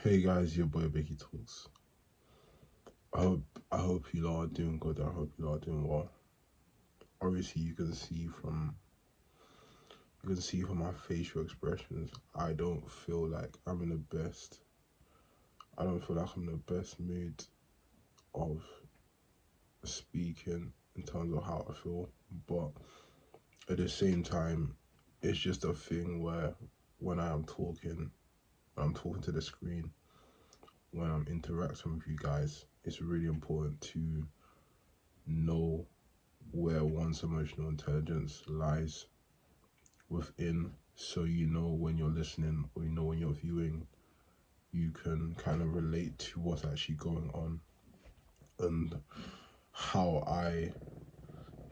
Hey guys, your boy Becky Talks. I hope you all are doing good. I hope you all are doing well. Obviously, you can see from my facial expressions, I don't feel like I'm in the best. I don't feel like I'm in the best mood of speaking in terms of how I feel. But at the same time, it's just a thing where when I'm talking to the screen, when I'm interacting with you guys, it's really important to know where one's emotional intelligence lies within, so you know when you're listening or you know when you're viewing, you can kind of relate to what's actually going on and how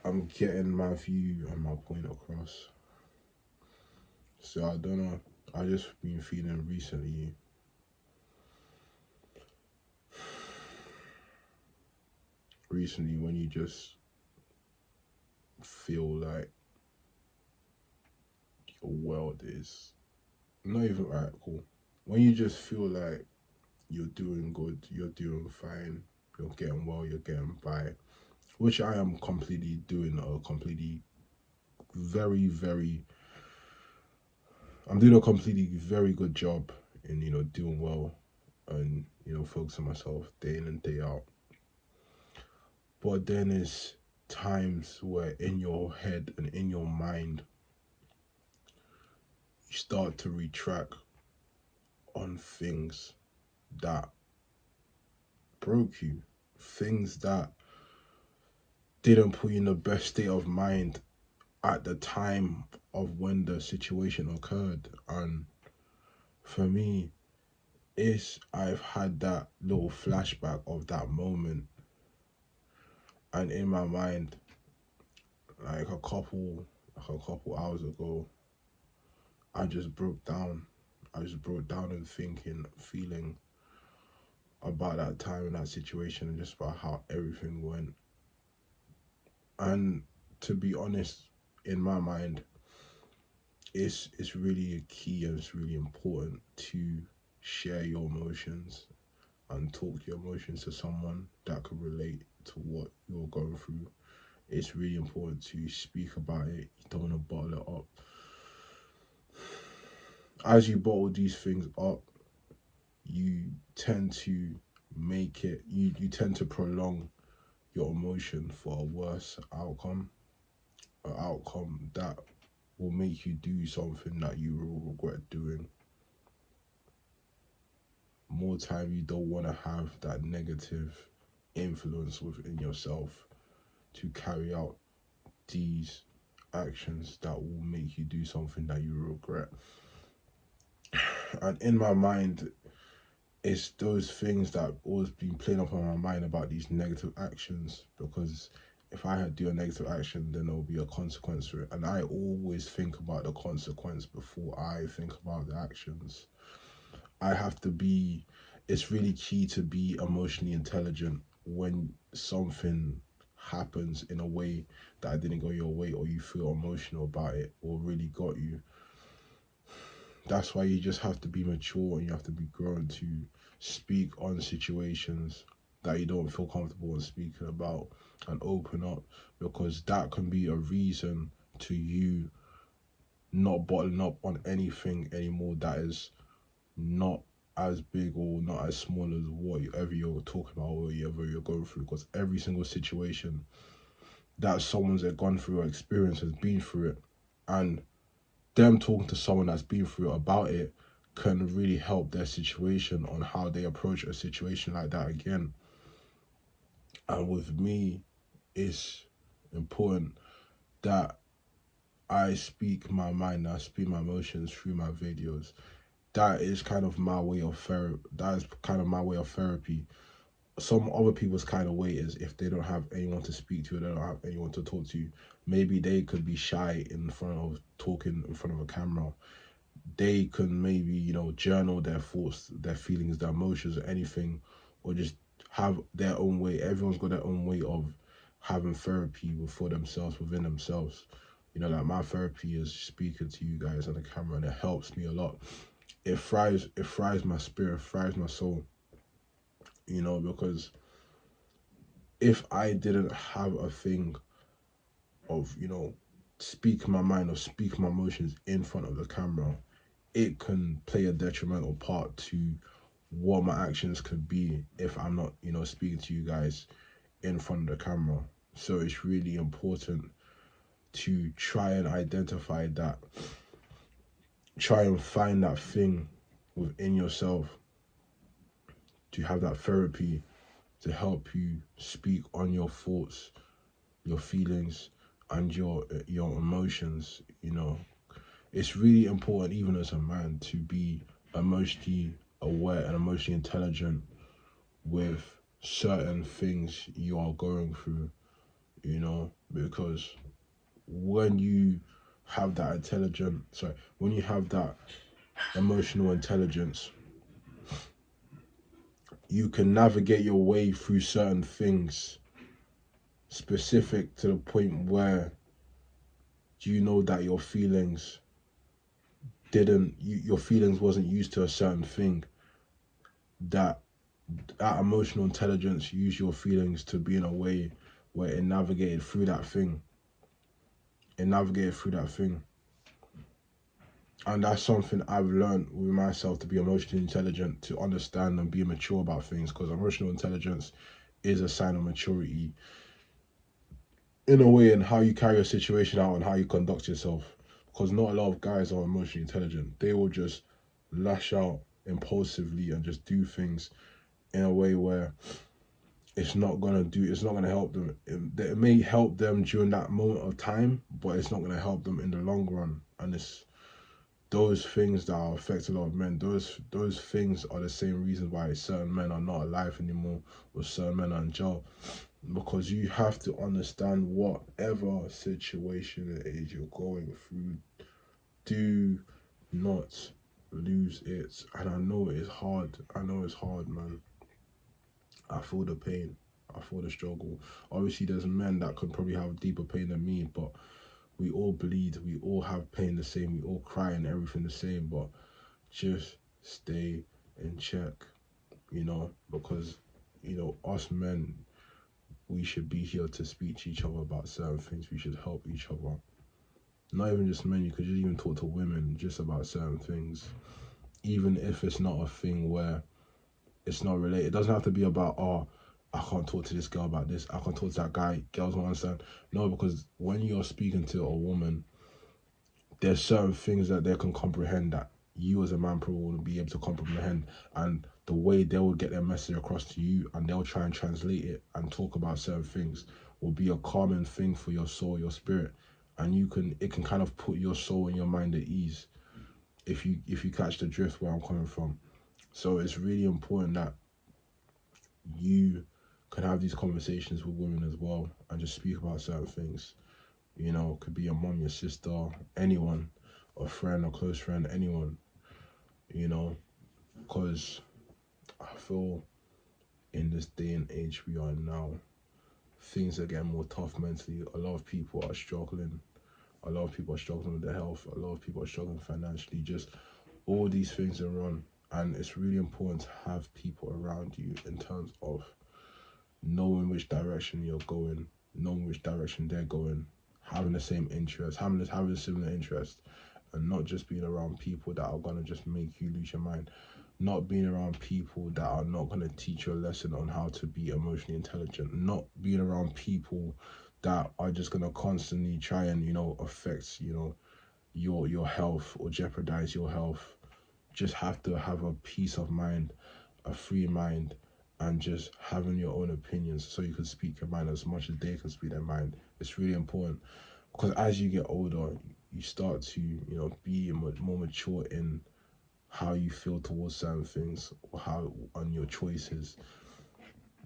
I'm getting my view and my point across. So I don't know, I just been feeling recently when you just feel like your world is not even right, cool, when you just feel like you're doing good, you're doing fine, you're getting well, you're getting by, which I am completely doing a completely very, very, I'm doing a completely very good job in, doing well and, focusing myself day in and day out. But then there's times where in your head and in your mind, you start to retract on things that broke you, things that didn't put you in the best state of mind at the time of when the situation occurred. And for me, is I've had that little flashback of that moment, and in my mind, like a couple hours ago, I just broke down. I just broke down and thinking, feeling about that time and that situation, and just about how everything went. And to be honest, in my mind, it's really a key and it's really important to share your emotions and talk your emotions to someone that can relate to what you're going through. It's really important to speak about it. You don't want to bottle it up. As you bottle these things up, you tend to you tend to prolong your emotion for a worse outcome, an outcome that will make you do something that you will regret doing. More time you don't want to have that negative influence within yourself to carry out these actions that will make you do something that you regret. And in my mind, it's those things that have always been playing up on my mind about these negative actions, because if I had do a negative action, then there will be a consequence for it. And I always think about the consequence before I think about the actions. I have to be, it's really key to be emotionally intelligent when something happens in a way that didn't go your way, or you feel emotional about it or really got you. That's why you just have to be mature and you have to be grown to speak on situations that you don't feel comfortable in speaking about, and open up, because that can be a reason to you not bottling up on anything anymore that is not as big or not as small as whatever you're talking about or whatever you're going through, because every single situation that someone's gone through or experienced has been through it, and them talking to someone that's been through it about it can really help their situation on how they approach a situation like that again. And with me, it's important that I speak my mind, I speak my emotions through my videos. That is kind of my way of therapy. That is kind of my way of therapy. Some other people's kind of way is if they don't have anyone to speak to, they don't have anyone to talk to, maybe they could be shy in front of talking in front of a camera. They can maybe, journal their thoughts, their feelings, their emotions, or anything, or just have their own way. Everyone's got their own way of having therapy for themselves, within themselves. Like my therapy is speaking to you guys on the camera, and it helps me a lot. it fries my spirit, fries my soul, because if I didn't have a thing of, speaking my mind or speaking my emotions in front of the camera, it can play a detrimental part to what my actions could be if I'm not, speaking to you guys in front of the camera. So it's really important to try and identify that, try and find that thing within yourself, to have that therapy to help you speak on your thoughts, your feelings, and your emotions. It's really important, even as a man, to be emotionally aware and emotionally intelligent with certain things you are going through, because when you have that when you have that emotional intelligence, you can navigate your way through certain things specific to the point where you know that your feelings wasn't used to a certain thing, that emotional intelligence used your feelings to be in a way where it navigated through that thing. And that's something I've learned with myself, to be emotionally intelligent, to understand and be mature about things, because emotional intelligence is a sign of maturity in a way, in how you carry a situation out and how you conduct yourself. Because not a lot of guys are emotionally intelligent. They will just lash out impulsively and just do things in a way where it's not gonna help them. It may help them during that moment of time, but it's not gonna help them in the long run. And it's those things that are affecting a lot of men. Those things are the same reasons why certain men are not alive anymore, or certain men are in jail. Because you have to understand, whatever situation it is you're going through, do not lose it. And I know it's hard. Man. I feel the pain. I feel the struggle. Obviously, there's men that could probably have deeper pain than me, but we all bleed. We all have pain the same. We all cry and everything the same. But just stay in check, because, us men, we should be here to speak to each other about certain things. We should help each other. Not even just men, you could just even talk to women just about certain things. Even if it's not a thing where it's not related. It doesn't have to be about, oh, I can't talk to this girl about this, I can't talk to that guy, girls don't understand. No, because when you're speaking to a woman, there's certain things that they can comprehend that you as a man probably wouldn't be able to comprehend, and the way they will get their message across to you, and they'll try and translate it and talk about certain things, will be a calming thing for your soul, your spirit, and it can kind of put your soul and your mind at ease, if you catch the drift where I'm coming from. So it's really important that you can have these conversations with women as well, and just speak about certain things. It could be your mom, your sister, anyone, a friend, a close friend, anyone, because I feel in this day and age we are now, things are getting more tough mentally. A lot of people are struggling. A lot of people are struggling with their health. A lot of people are struggling financially. Just all these things are on. And it's really important to have people around you, in terms of knowing which direction you're going, knowing which direction they're going, having the same interest, having a similar interest, and not just being around people that are gonna just make you lose your mind. Not being around people that are not gonna teach you a lesson on how to be emotionally intelligent. Not being around people that are just gonna constantly try and affect your health or jeopardize your health. Just have to have a peace of mind, a free mind, and just having your own opinions, so you can speak your mind as much as they can speak their mind. It's really important, because as you get older, you start to be more mature in how you feel towards certain things, or how on your choices.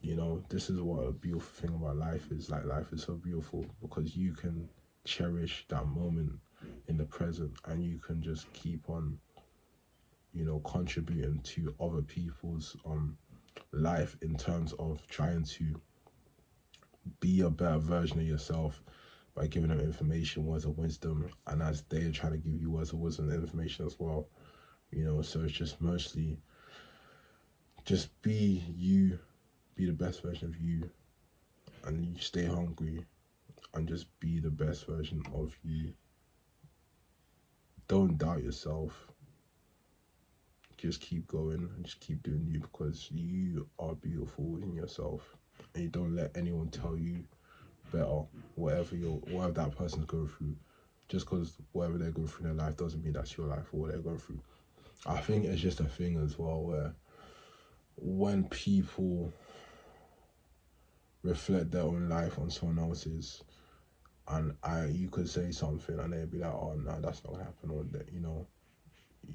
This is what a beautiful thing about life is. Like, life is so beautiful because you can cherish that moment in the present, and you can just keep on contributing to other people's life, in terms of trying to be a better version of yourself by giving them information, words of wisdom, and as they're trying to give you words of wisdom and information as well. you know. So it's just mostly just be you, be the best version of you, and you stay hungry and just be the best version of you. Don't doubt yourself. Just keep going and just keep doing you, because you are beautiful within yourself, and you don't let anyone tell you better. Whatever that person's going through, just because whatever they're going through in their life doesn't mean that's your life or what they're going through. I think it's just a thing as well where when people reflect their own life on someone else's, and you could say something and they'd be like, oh no, that's not gonna happen, or that, you know,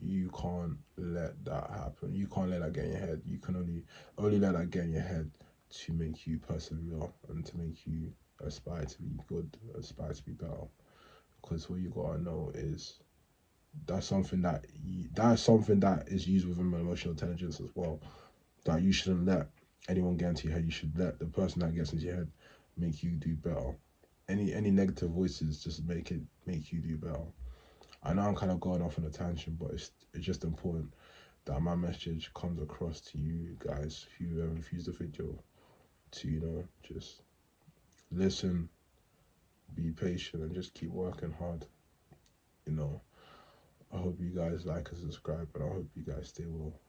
you can't let that happen. You can't let that get in your head. You can only let that get in your head to make you persevere and to make you aspire to be good, aspire to be better. Because what you gotta know is that's something that is used within emotional intelligence as well. That you shouldn't let anyone get into your head. You should let the person that gets into your head make you do better. Any negative voices just make you do better. I know I'm kind of going off on a tangent, but it's just important that my message comes across to you guys, whoever views the video, to, you know, just listen, be patient, and just keep working hard. You know, I hope you guys like and subscribe, and I hope you guys stay well.